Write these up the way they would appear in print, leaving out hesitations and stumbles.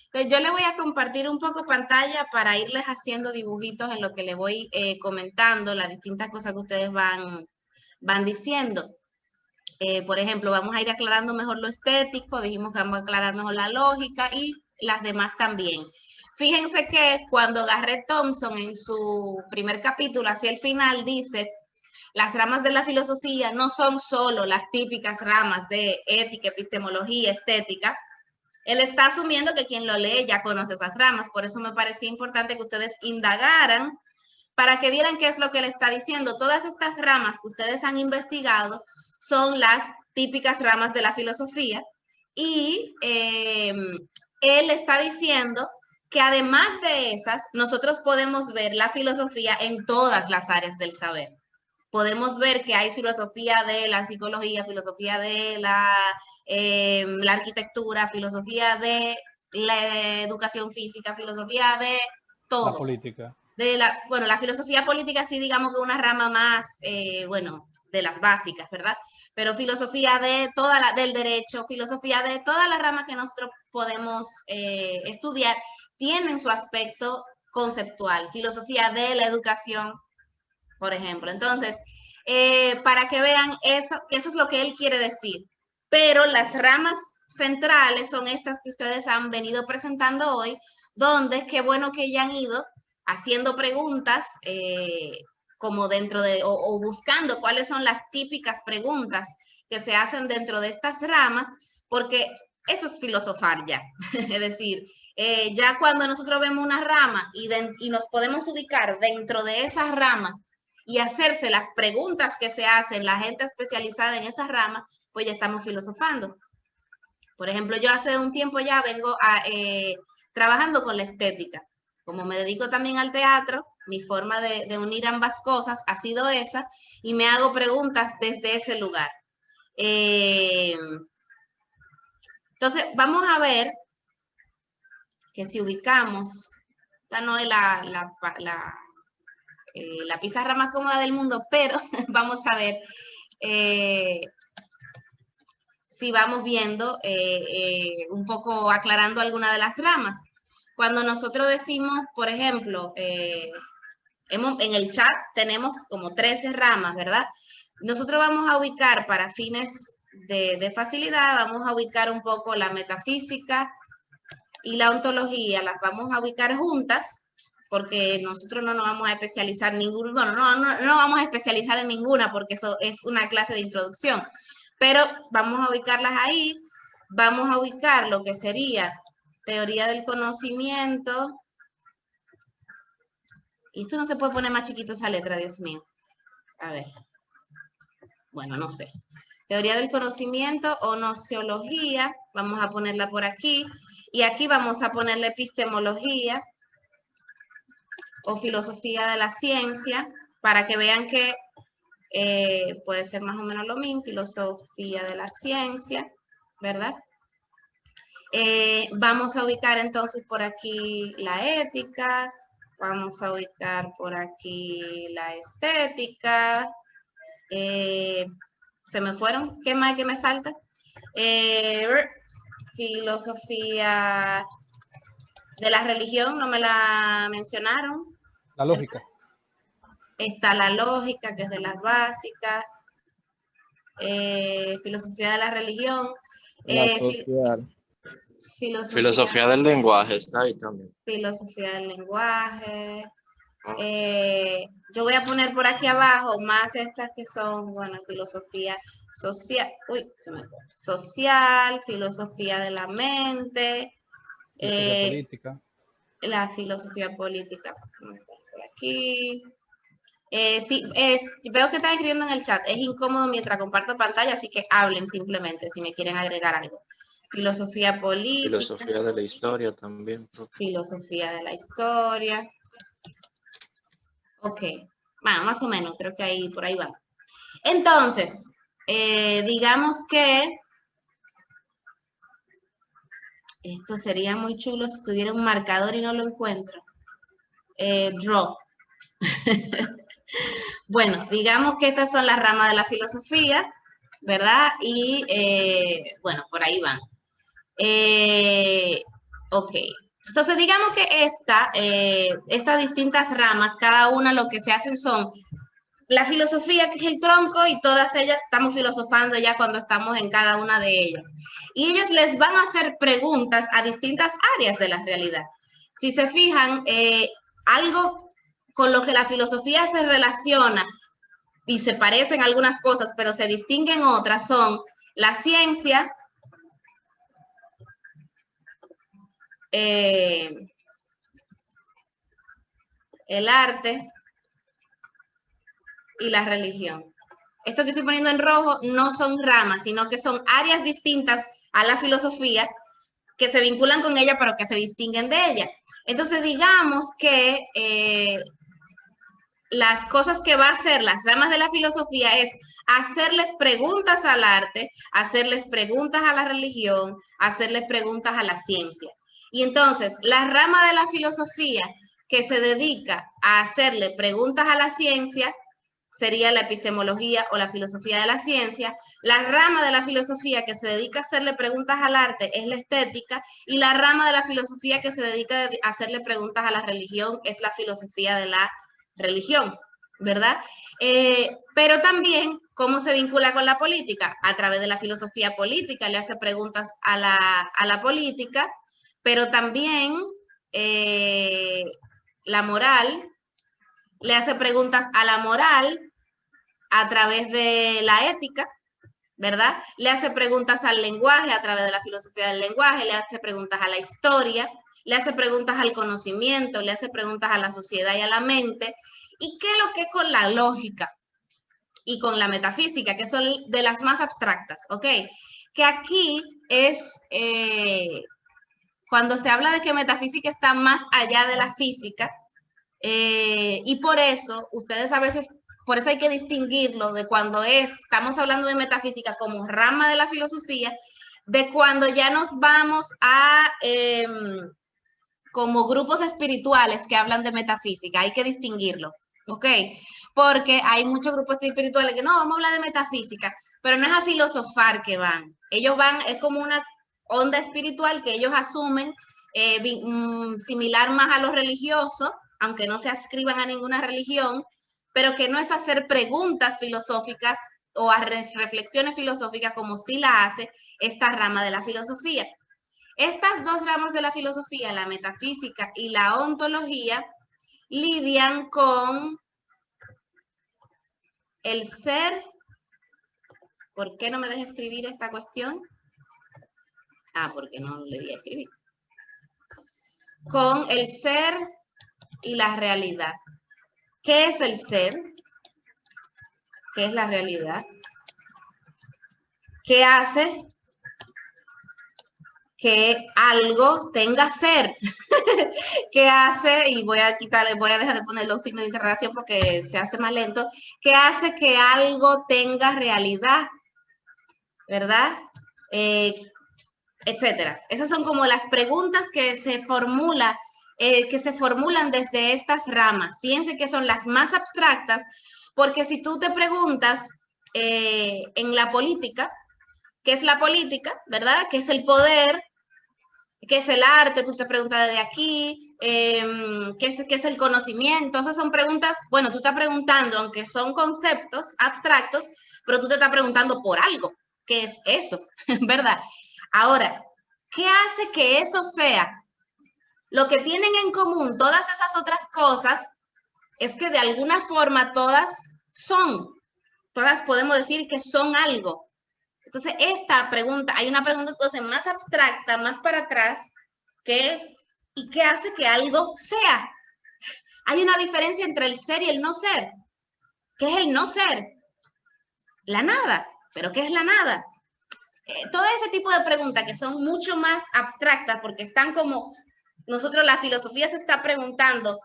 Entonces, yo le voy a compartir un poco pantalla para irles haciendo dibujitos en lo que le voy comentando, las distintas cosas que ustedes van diciendo. Por ejemplo, vamos a ir aclarando mejor lo estético, dijimos que vamos a aclarar mejor la lógica y las demás también. Fíjense que cuando Garrett Thompson en su primer capítulo, hacia el final, dice, las ramas de la filosofía no son solo las típicas ramas de ética, epistemología, estética. Él está asumiendo que quien lo lee ya conoce esas ramas, por eso me parecía importante que ustedes indagaran para que vieran qué es lo que él está diciendo. Todas estas ramas que ustedes han investigado son las típicas ramas de la filosofía y él está diciendo que además de esas, nosotros podemos ver la filosofía en todas las áreas del saber. Podemos ver que hay filosofía de la psicología, filosofía de la arquitectura, filosofía de la educación física, filosofía de todo. La política. Bueno, la filosofía política sí, digamos que una rama más, bueno, de las básicas, ¿verdad? Pero filosofía de del derecho, filosofía de todas las ramas que nosotros podemos estudiar, tienen su aspecto conceptual. Filosofía de la educación, por ejemplo. Entonces, para que vean eso es lo que él quiere decir. Pero las ramas centrales son estas que ustedes han venido presentando hoy, donde qué bueno que ya han ido haciendo preguntas como dentro de, o buscando cuáles son las típicas preguntas que se hacen dentro de estas ramas, porque eso es filosofar ya. Es decir, ya cuando nosotros vemos una rama y nos podemos ubicar dentro de esa rama y hacerse las preguntas que se hacen la gente especializada en esa rama, pues ya estamos filosofando. Por ejemplo, yo hace un tiempo ya vengo trabajando con la estética. Como me dedico también al teatro, mi forma de unir ambas cosas ha sido esa y me hago preguntas desde ese lugar. Entonces, vamos a ver que si ubicamos, esta no es la pizarra más cómoda del mundo, pero vamos a ver si vamos viendo un poco aclarando alguna de las ramas. Cuando nosotros decimos, por ejemplo, en el chat tenemos como 13 ramas, ¿verdad? Nosotros vamos a ubicar para fines de facilidad, vamos a ubicar un poco la metafísica y la ontología, las vamos a ubicar juntas, porque nosotros no nos vamos a especializar no vamos a especializar en ninguna, porque eso es una clase de introducción, pero vamos a ubicarlas ahí, vamos a ubicar lo que sería teoría del conocimiento, y esto no se puede poner más chiquito esa letra, Dios mío, a ver, bueno, no sé, teoría del conocimiento o nociología, vamos a ponerla por aquí, y aquí vamos a poner la epistemología, o filosofía de la ciencia, para que vean que puede ser más o menos lo mismo, filosofía de la ciencia, ¿verdad? Vamos a ubicar entonces por aquí la ética, vamos a ubicar por aquí la estética, se me fueron, ¿qué más que me falta? Filosofía de la religión, no me la mencionaron. La lógica. Está la lógica, que es de las básicas. Filosofía de la religión. La social. Filosofía del lenguaje está ahí también. Filosofía del lenguaje. Yo voy a poner por aquí abajo más estas que son, bueno, filosofía social. Uy, se me fue. Social, filosofía de la mente. Filosofía política. La filosofía política. Por aquí. Sí, veo que están escribiendo en el chat. Es incómodo mientras comparto pantalla, así que hablen simplemente si me quieren agregar algo. Filosofía política. Filosofía de la historia también. Filosofía de la historia. Ok, bueno, más o menos, creo que ahí por ahí va. Entonces, digamos que esto sería muy chulo si tuviera un marcador y no lo encuentro. Draw. Bueno, digamos que estas son las ramas de la filosofía, ¿verdad? Y, bueno, por ahí van. Ok. Entonces, digamos que estas distintas ramas, cada una lo que se hacen son la filosofía, que es el tronco, y todas ellas estamos filosofando ya cuando estamos en cada una de ellas. Y ellas les van a hacer preguntas a distintas áreas de la realidad. Si se fijan, algo con lo que la filosofía se relaciona y se parecen algunas cosas, pero se distinguen otras, son la ciencia, el arte y la religión. Esto que estoy poniendo en rojo no son ramas, sino que son áreas distintas a la filosofía que se vinculan con ella, pero que se distinguen de ella. Entonces, digamos que las cosas que va a hacer las ramas de la filosofía es hacerles preguntas al arte, hacerles preguntas a la religión, hacerles preguntas a la ciencia. Y entonces, la rama de la filosofía que se dedica a hacerle preguntas a la ciencia sería la epistemología o la filosofía de la ciencia. La rama de la filosofía que se dedica a hacerle preguntas al arte es la estética, y la rama de la filosofía que se dedica a hacerle preguntas a la religión es la filosofía de la religión, ¿verdad? Pero también, ¿cómo se vincula con la política? A través de la filosofía política, le hace preguntas a la política, pero también la moral, le hace preguntas a la moral a través de la ética, ¿verdad? Le hace preguntas al lenguaje a través de la filosofía del lenguaje, le hace preguntas a la historia, le hace preguntas al conocimiento, le hace preguntas a la sociedad y a la mente. ¿Y qué es lo que es con la lógica y con la metafísica, que son de las más abstractas? ¿Ok? Que aquí es cuando se habla de que metafísica está más allá de la física, y por eso ustedes a veces, por eso hay que distinguirlo de cuando estamos hablando de metafísica como rama de la filosofía, de cuando ya nos vamos a como grupos espirituales que hablan de metafísica, hay que distinguirlo, ¿ok? Porque hay muchos grupos espirituales que no, vamos a hablar de metafísica, pero no es a filosofar que van. Ellos van, es como una onda espiritual que ellos asumen similar más a lo religioso, aunque no se adscriban a ninguna religión, pero que no es hacer preguntas filosóficas o a reflexiones filosóficas como sí la hace esta rama de la filosofía. Estas dos ramas de la filosofía, la metafísica y la ontología, lidian con el ser. ¿Por qué no me deja escribir esta cuestión? Ah, porque no le di a escribir. Con el ser y la realidad. ¿Qué es el ser? ¿Qué es la realidad? ¿Qué hace que algo tenga ser? ¿Qué hace? Y voy a dejar de poner los signos de interrogación porque se hace más lento. ¿Qué hace que algo tenga realidad? ¿Verdad? Etcétera. Esas son como las preguntas que se formulan desde estas ramas. Fíjense que son las más abstractas, porque si tú te preguntas en la política, ¿qué es la política? ¿Verdad? ¿Qué es el poder? ¿Qué es el arte? Tú te preguntas desde aquí, ¿qué es el conocimiento? Esas son preguntas, bueno, tú estás preguntando, aunque son conceptos abstractos, pero tú te estás preguntando por algo. ¿Qué es eso? ¿Verdad? Ahora, ¿qué hace que eso sea? Lo que tienen en común todas esas otras cosas es que de alguna forma todas podemos decir que son algo. Entonces, esta pregunta, hay una pregunta entonces más abstracta, más para atrás, que es, ¿y qué hace que algo sea? Hay una diferencia entre el ser y el no ser. ¿Qué es el no ser? La nada. ¿Pero qué es la nada? Todo ese tipo de preguntas que son mucho más abstractas porque están como, la filosofía se está preguntando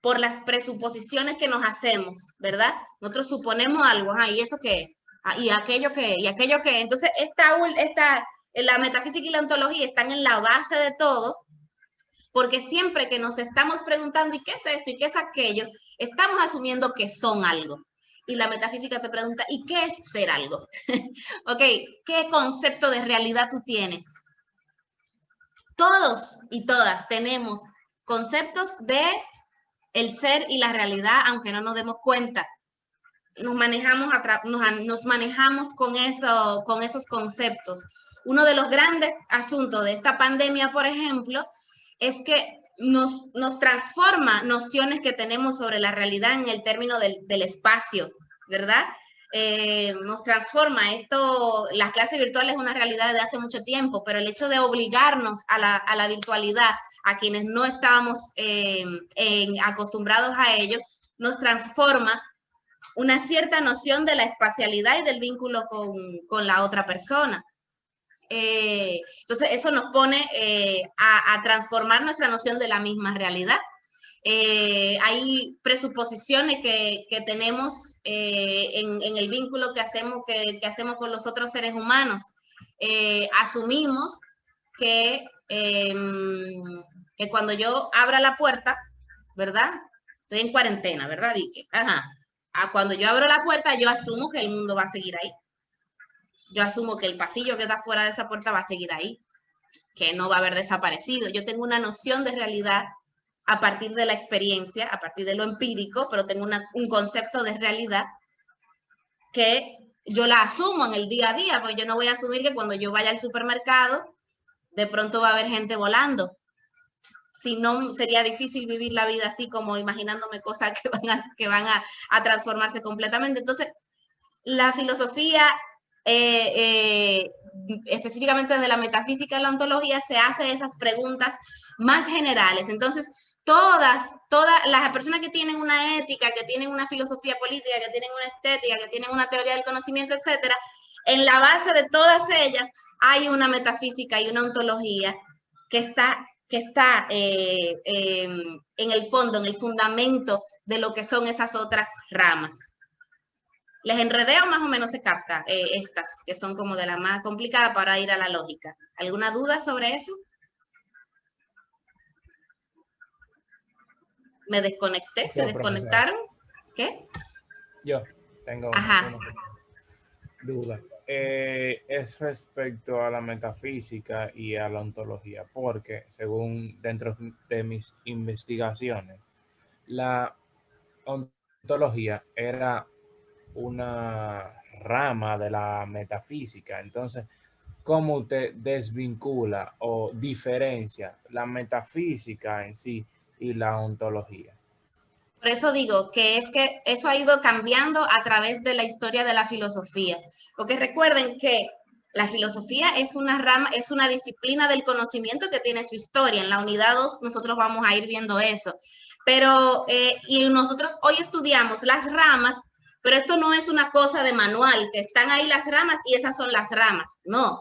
por las presuposiciones que nos hacemos, ¿verdad? Nosotros suponemos algo, ¿y eso qué? ¿Y aquello qué? ¿Y aquello qué? Entonces, la metafísica y la ontología están en la base de todo, porque siempre que nos estamos preguntando, ¿y qué es esto? ¿Y qué es aquello? Estamos asumiendo que son algo. Y la metafísica te pregunta, ¿y qué es ser algo? Ok, ¿qué concepto de realidad tú tienes? todos y todas tenemos conceptos de el ser y la realidad, aunque no nos demos cuenta. Nos manejamos con esos conceptos. Uno de los grandes asuntos de esta pandemia, por ejemplo, es que nos transforma nociones que tenemos sobre la realidad en el término del espacio, ¿verdad? Nos transforma esto. Las clases virtuales es una realidad desde hace mucho tiempo, pero el hecho de obligarnos a la virtualidad, a quienes no estábamos acostumbrados a ello, nos transforma una cierta noción de la espacialidad y del vínculo con la otra persona. Entonces, eso nos pone a transformar nuestra noción de la misma realidad. Hay presuposiciones que tenemos en el vínculo que hacemos con los otros seres humanos. Asumimos que cuando yo abra la puerta, ¿verdad? Estoy en cuarentena, ¿verdad, Vicky? Ajá. Cuando yo abro la puerta, yo asumo que el mundo va a seguir ahí. Yo asumo que el pasillo que está fuera de esa puerta va a seguir ahí, que no va a haber desaparecido. Yo tengo una noción de realidad a partir de la experiencia, a partir de lo empírico, pero tengo un concepto de realidad que yo la asumo en el día a día, porque yo no voy a asumir que cuando yo vaya al supermercado, de pronto va a haber gente volando. Si no, sería difícil vivir la vida así, como imaginándome cosas que van a transformarse completamente. Entonces, la filosofía, específicamente de la metafísica y la ontología, se hace esas preguntas más generales. Entonces, todas las personas que tienen una ética, que tienen una filosofía política, que tienen una estética, que tienen una teoría del conocimiento, etcétera, en la base de todas ellas hay una metafísica y una ontología que está en el fondo, en el fundamento de lo que son esas otras ramas. Les enredé o más o menos se capta estas, que son como de la más complicada para ir a la lógica. ¿Alguna duda sobre eso? Me desconecté, ¿se desconectaron? ¿Qué? Yo tengo una duda. Es respecto a la metafísica y a la ontología, porque según dentro de mis investigaciones, la ontología era una rama de la metafísica. Entonces, ¿cómo usted desvincula o diferencia la metafísica en sí y la ontología? Por eso digo que eso ha ido cambiando a través de la historia de la filosofía. Porque recuerden que la filosofía es una rama, es una disciplina del conocimiento que tiene su historia. En la unidad 2 nosotros vamos a ir viendo eso. Pero, y nosotros hoy estudiamos las ramas, pero esto no es una cosa de manual, que están ahí las ramas y esas son las ramas. No.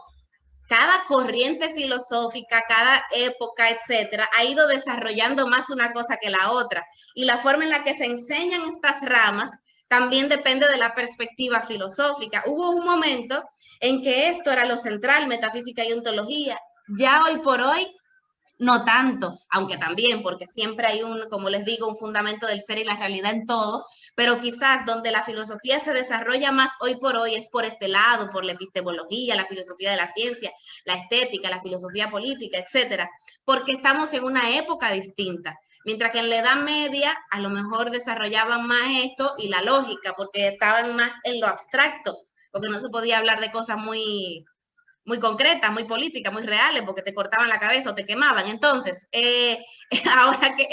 Cada corriente filosófica, cada época, etcétera, ha ido desarrollando más una cosa que la otra. Y la forma en la que se enseñan estas ramas también depende de la perspectiva filosófica. Hubo un momento en que esto era lo central, metafísica y ontología. Ya hoy por hoy, no tanto, aunque también, porque siempre hay como les digo, un fundamento del ser y la realidad en todo, pero quizás donde la filosofía se desarrolla más hoy por hoy es por este lado, por la epistemología, la filosofía de la ciencia, la estética, la filosofía política, etcétera, porque estamos en una época distinta. Mientras que en la Edad Media a lo mejor desarrollaban más esto y la lógica, porque estaban más en lo abstracto, porque no se podía hablar de cosas muy concretas, muy políticas, muy reales, porque te cortaban la cabeza o te quemaban. Entonces,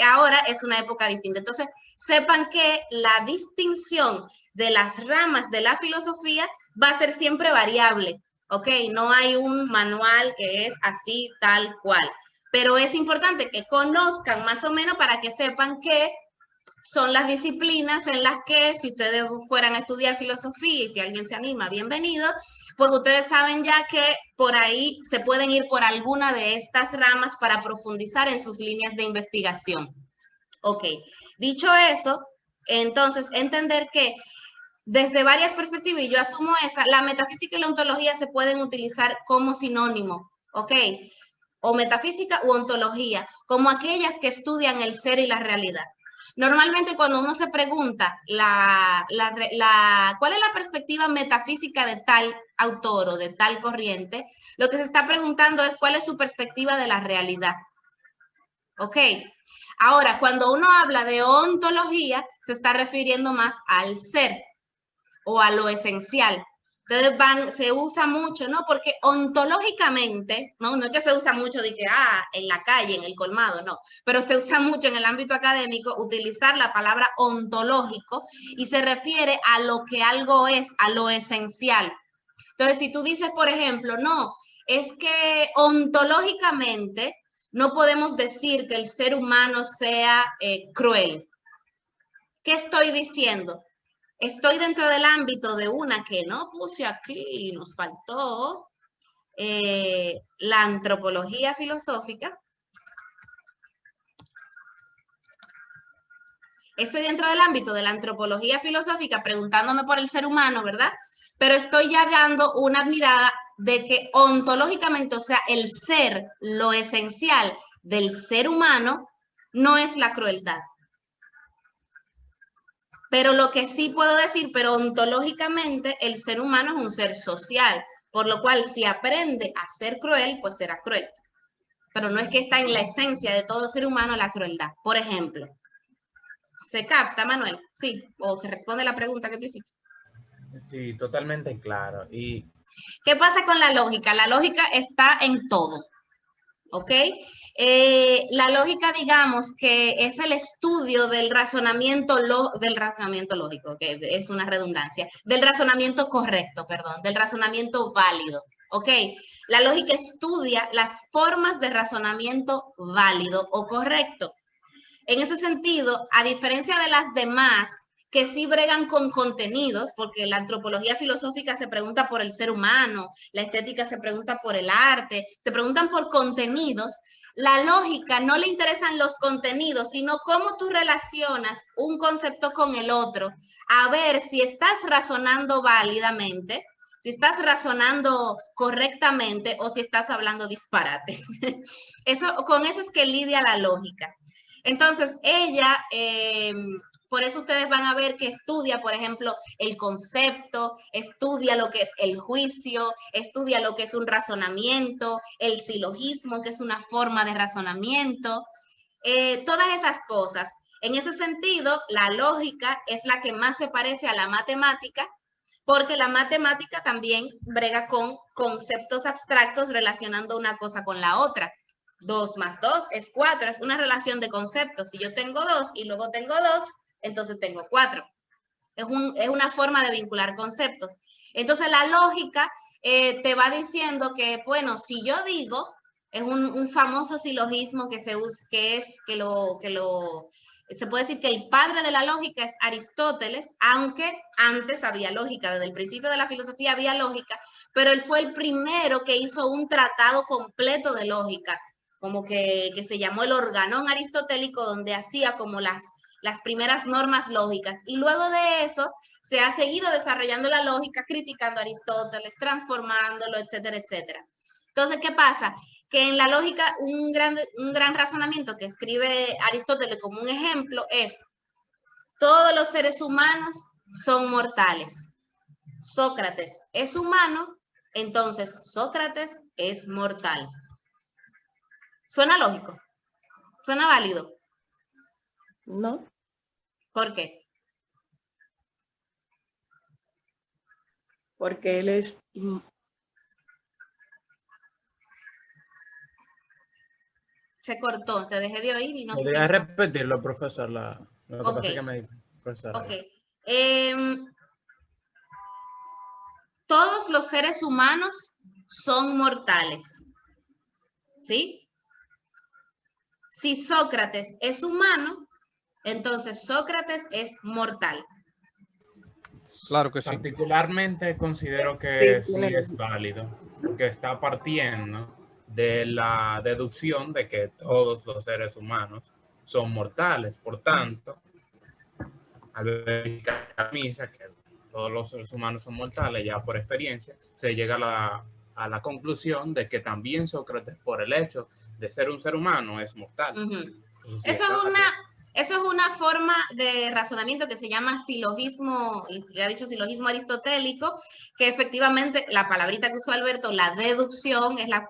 ahora es una época distinta. Entonces, sepan que la distinción de las ramas de la filosofía va a ser siempre variable, ¿ok? No hay un manual que es así, tal cual. Pero es importante que conozcan más o menos para que sepan que son las disciplinas en las que si ustedes fueran a estudiar filosofía y si alguien se anima, bienvenido, pues ustedes saben ya que por ahí se pueden ir por alguna de estas ramas para profundizar en sus líneas de investigación. Ok, dicho eso, entonces entender que desde varias perspectivas, y yo asumo esa, la metafísica y la ontología se pueden utilizar como sinónimo, ¿ok? O metafísica u ontología, como aquellas que estudian el ser y la realidad. Normalmente cuando uno se pregunta cuál es la perspectiva metafísica de tal autor o de tal corriente, lo que se está preguntando es cuál es su perspectiva de la realidad. ¿Ok? Ahora, cuando uno habla de ontología, se está refiriendo más al ser o a lo esencial. Entonces se usa mucho, ¿no? Porque ontológicamente, no es que se usa mucho de que, en la calle, en el colmado, no, pero se usa mucho en el ámbito académico utilizar la palabra ontológico y se refiere a lo que algo es, a lo esencial. Entonces, si tú dices, por ejemplo, no, es que ontológicamente no podemos decir que el ser humano sea cruel. ¿Qué estoy diciendo? Estoy dentro del ámbito de una que no puse aquí y nos faltó, la antropología filosófica. Estoy dentro del ámbito de la antropología filosófica preguntándome por el ser humano, ¿verdad? Pero estoy ya dando una mirada de que ontológicamente, o sea, el ser, lo esencial del ser humano, no es la crueldad. Pero lo que sí puedo decir, pero ontológicamente el ser humano es un ser social, por lo cual si aprende a ser cruel, pues será cruel. Pero no es que está en la esencia de todo ser humano la crueldad. Por ejemplo, ¿se capta, Manuel? Sí, o se responde la pregunta que tú hiciste. Sí, totalmente claro. ¿Qué pasa con la lógica? La lógica está en todo, ¿ok? La lógica, digamos, que es el estudio del razonamiento lógico, que es una redundancia, del razonamiento correcto, perdón, del razonamiento válido, ¿ok? La lógica estudia las formas de razonamiento válido o correcto. En ese sentido, a diferencia de las demás, que sí bregan con contenidos, porque la antropología filosófica se pregunta por el ser humano, la estética se pregunta por el arte, se preguntan por contenidos. La lógica no le interesan los contenidos, sino cómo tú relacionas un concepto con el otro, a ver si estás razonando válidamente, si estás razonando correctamente o si estás hablando disparates. Con eso es que lidia la lógica. Entonces, ella, por eso ustedes van a ver que estudia, por ejemplo, el concepto, estudia lo que es el juicio, estudia lo que es un razonamiento, el silogismo, que es una forma de razonamiento, todas esas cosas. En ese sentido, la lógica es la que más se parece a la matemática, porque la matemática también brega con conceptos abstractos relacionando una cosa con la otra. 2 más 2 es 4, es una relación de conceptos. Si yo tengo 2 y luego tengo 2, entonces tengo 4. Es una forma de vincular conceptos. Entonces la lógica te va diciendo que, bueno, si yo digo, es un famoso silogismo que se puede decir que el padre de la lógica es Aristóteles, aunque antes había lógica, desde el principio de la filosofía había lógica, pero él fue el primero que hizo un tratado completo de lógica, como que se llamó el Organón Aristotélico, donde hacía como las primeras normas lógicas. Y luego de eso se ha seguido desarrollando la lógica, criticando a Aristóteles, transformándolo, etcétera, etcétera. Entonces, ¿qué pasa? Que en la lógica un gran razonamiento que escribe Aristóteles como un ejemplo es: todos los seres humanos son mortales. Sócrates es humano, entonces Sócrates es mortal. ¿Suena lógico? ¿Suena válido? No. ¿Por qué? Porque él es... Se cortó, te dejé de oír y no sé. ¿Podría repetirlo, profesor? Lo que pasa es que me... Ok. Todos los seres humanos son mortales. ¿Sí? Si Sócrates es humano, entonces Sócrates es mortal. Claro que sí. Particularmente considero que sí es válido, porque está partiendo de la deducción de que todos los seres humanos son mortales. Por tanto, al ver la misa que todos los seres humanos son mortales, ya por experiencia, se llega a la conclusión de que también Sócrates, por el hecho de ser un ser humano, es mortal. Uh-huh. Sí, Eso es Eso es una forma de razonamiento que se llama silogismo, y se ha dicho silogismo aristotélico, que efectivamente la palabrita que usó Alberto, la deducción, es la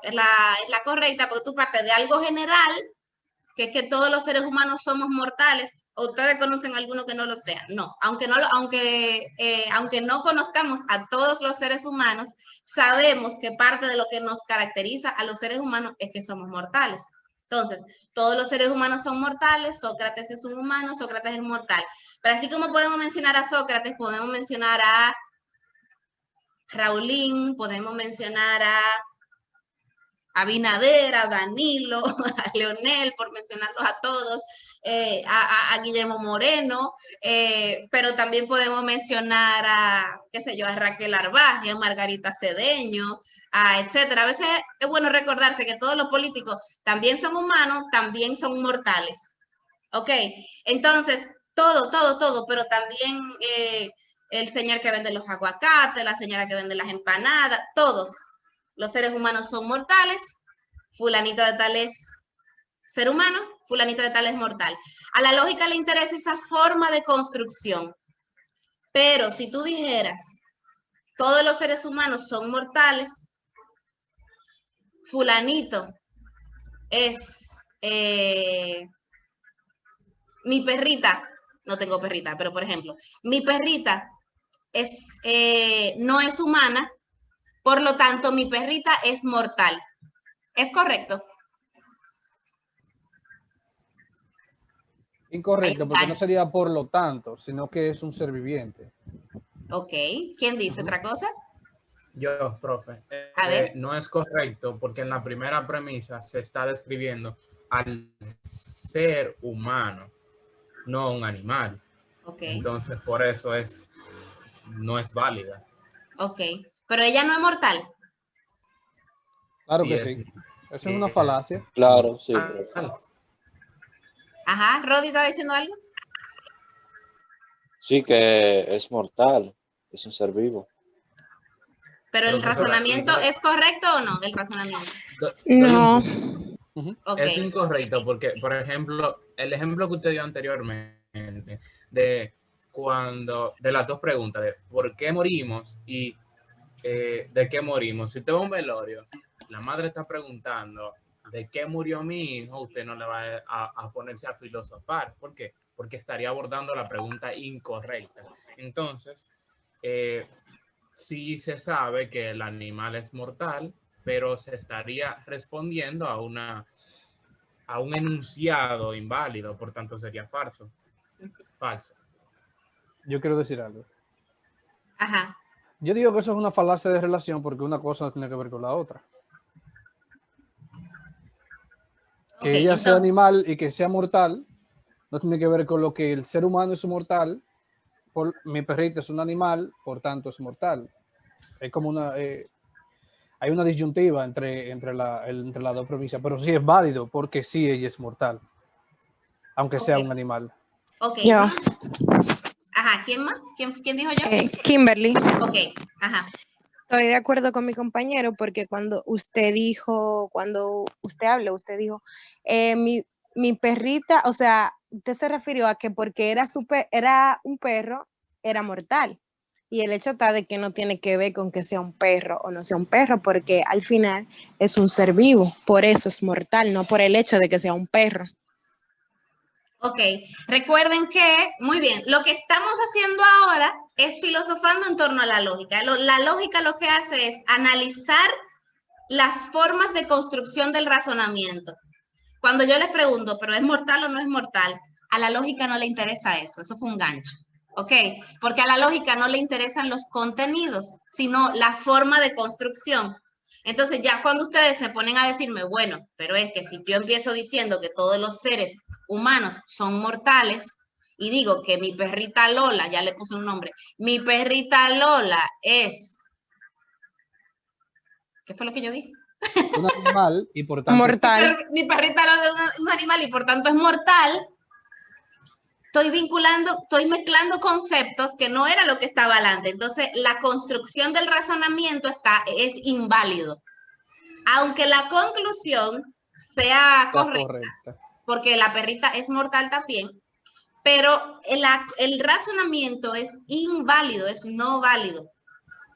correcta, porque tú partes de algo general, que es que todos los seres humanos somos mortales. ¿O ustedes conocen alguno que no lo sea? No, aunque no conozcamos a todos los seres humanos, sabemos que parte de lo que nos caracteriza a los seres humanos es que somos mortales. Entonces, todos los seres humanos son mortales, Sócrates es un humano, Sócrates es mortal. Pero así como podemos mencionar a Sócrates, podemos mencionar a Raulín, podemos mencionar a Abinader, a Danilo, a Leonel, por mencionarlos a todos, a Guillermo Moreno, pero también podemos mencionar a, qué sé yo, a Raquel Arbaje, a Margarita Cedeño, etcétera. A veces es bueno recordarse que todos los políticos también son humanos, también son mortales. ¿Ok? Entonces, todo, pero también el señor que vende los aguacates, la señora que vende las empanadas, todos los seres humanos son mortales, fulanito de tal es ser humano, fulanito de tal es mortal. A la lógica le interesa esa forma de construcción, pero si tú dijeras, todos los seres humanos son mortales, fulanito es mi perrita, no tengo perrita, pero por ejemplo, mi perrita no es humana, por lo tanto, mi perrita es mortal. ¿Es correcto? Incorrecto, porque no sería por lo tanto, sino que es un ser viviente. Ok. ¿Quién dice otra cosa? Yo, profe. A ver. No es correcto porque en la primera premisa se está describiendo al ser humano, no un animal. Ok. Entonces, por eso no es válida. Ok. Pero ella no es mortal. Claro que sí. Eso es una falacia. Claro, sí. Ajá. ¿Rodi estaba diciendo algo? Sí, que es mortal. Es un ser vivo. Pero el razonamiento es correcto o no, el razonamiento. No. Okay. Es incorrecto porque, por ejemplo, el ejemplo que usted dio anteriormente de las dos preguntas de por qué morimos y de qué morimos. Si usted va a un velorio, la madre está preguntando de qué murió mi hijo, usted no le va a ponerse a filosofar. ¿Por qué? Porque estaría abordando la pregunta incorrecta. Entonces, sí se sabe que el animal es mortal, pero se estaría respondiendo a un enunciado inválido, por tanto sería falso. Yo quiero decir algo. Ajá. Yo digo que eso es una falacia de relación porque una cosa no tiene que ver con la otra. Que Okay, ella entonces, sea animal y que sea mortal no tiene que ver con lo que el ser humano es mortal. Mi perrita es un animal, por tanto es mortal. Es como hay una disyuntiva entre las dos premisas, pero sí es válido porque sí ella es mortal, aunque sea un animal. Ok. Yo. Ajá, ¿quién más? ¿Quién dijo yo? Kimberly. Ok, ajá. Estoy de acuerdo con mi compañero porque cuando usted dijo, usted dijo, mi perrita, o sea, usted se refirió a que porque era un perro, era mortal. Y el hecho está de que no tiene que ver con que sea un perro o no sea un perro, porque al final es un ser vivo, por eso es mortal, no por el hecho de que sea un perro. Ok, recuerden que, muy bien, lo que estamos haciendo ahora es filosofando en torno a la lógica. La lógica lo que hace es analizar las formas de construcción del razonamiento. Cuando yo les pregunto, ¿pero es mortal o no es mortal? A la lógica no le interesa eso fue un gancho. ¿Ok? Porque a la lógica no le interesan los contenidos, sino la forma de construcción. Entonces ya cuando ustedes se ponen a decirme, bueno, pero es que si yo empiezo diciendo que todos los seres humanos son mortales y digo que mi perrita Lola, ya le puse un nombre, mi perrita Lola es... ¿Qué fue lo que yo dije? Un animal y por tanto... Mortal. Mi perrita Lola es un animal y por tanto es mortal. Estoy mezclando conceptos que no era lo que estaba adelante. Entonces, la construcción del razonamiento es inválido. Aunque la conclusión sea correcta, porque la perrita es mortal también, pero el razonamiento es inválido, es no válido.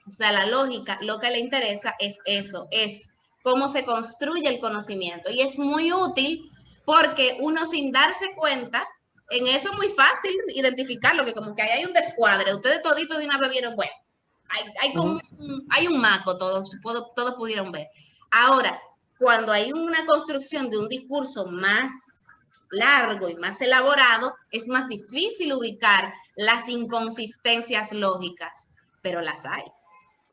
O sea, la lógica, lo que le interesa es eso, es cómo se construye el conocimiento. Y es muy útil porque uno sin darse cuenta, en eso es muy fácil identificarlo, que como que ahí hay un descuadre. Ustedes toditos de una vez vieron, bueno, hay un maco, todos pudieron ver. Ahora, cuando hay una construcción de un discurso más largo y más elaborado, es más difícil ubicar las inconsistencias lógicas, pero las hay.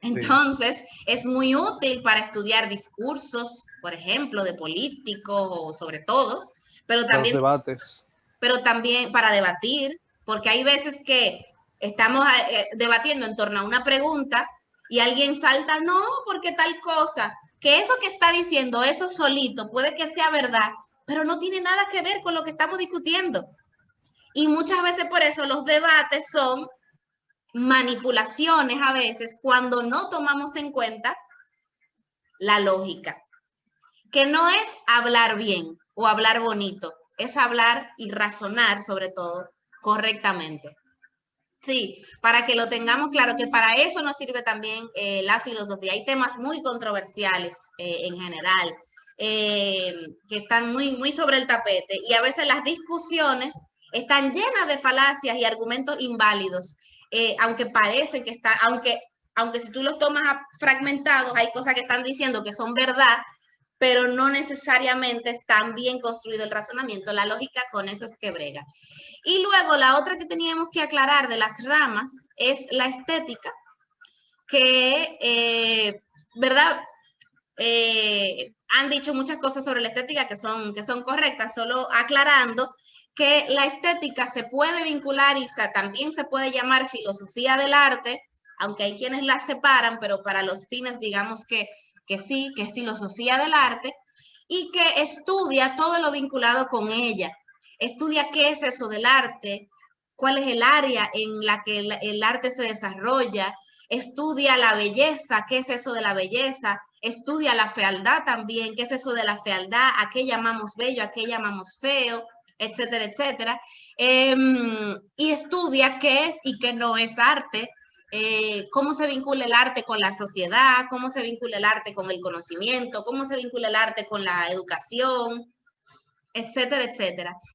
Entonces, es muy útil para estudiar discursos, por ejemplo, de políticos o sobre todo, pero también, los debates. Pero también para debatir, porque hay veces que estamos debatiendo en torno a una pregunta y alguien salta, no, porque tal cosa, que eso que está diciendo, eso solito, puede que sea verdad, pero no tiene nada que ver con lo que estamos discutiendo. Y muchas veces por eso los debates son manipulaciones a veces cuando no tomamos en cuenta la lógica, que no es hablar bien o hablar bonito, es hablar y razonar sobre todo correctamente. Sí, para que lo tengamos claro, que para eso nos sirve también la filosofía. Hay temas muy controversiales en general, que están muy sobre el tapete y a veces las discusiones están llenas de falacias y argumentos inválidos, aunque parece que está, aunque si tú los tomas fragmentados, hay cosas que están diciendo que son verdad, pero no necesariamente están bien construido el razonamiento. La lógica con eso es que brega. Y luego la otra que teníamos que aclarar de las ramas es la estética, que, ¿verdad? Han dicho muchas cosas sobre la estética que son correctas, solo aclarando que la estética se puede vincular y también se puede llamar filosofía del arte, aunque hay quienes la separan, pero para los fines digamos que sí, que es filosofía del arte, y que estudia todo lo vinculado con ella. Estudia qué es eso del arte, cuál es el área en la que el arte se desarrolla, estudia la belleza, qué es eso de la belleza, estudia la fealdad también, qué es eso de la fealdad, a qué llamamos bello, a qué llamamos feo, etcétera, etcétera. Y estudia qué es y qué no es arte, cómo se vincula el arte con la sociedad, cómo se vincula el arte con el conocimiento, cómo se vincula el arte con la educación, etcétera, etcétera.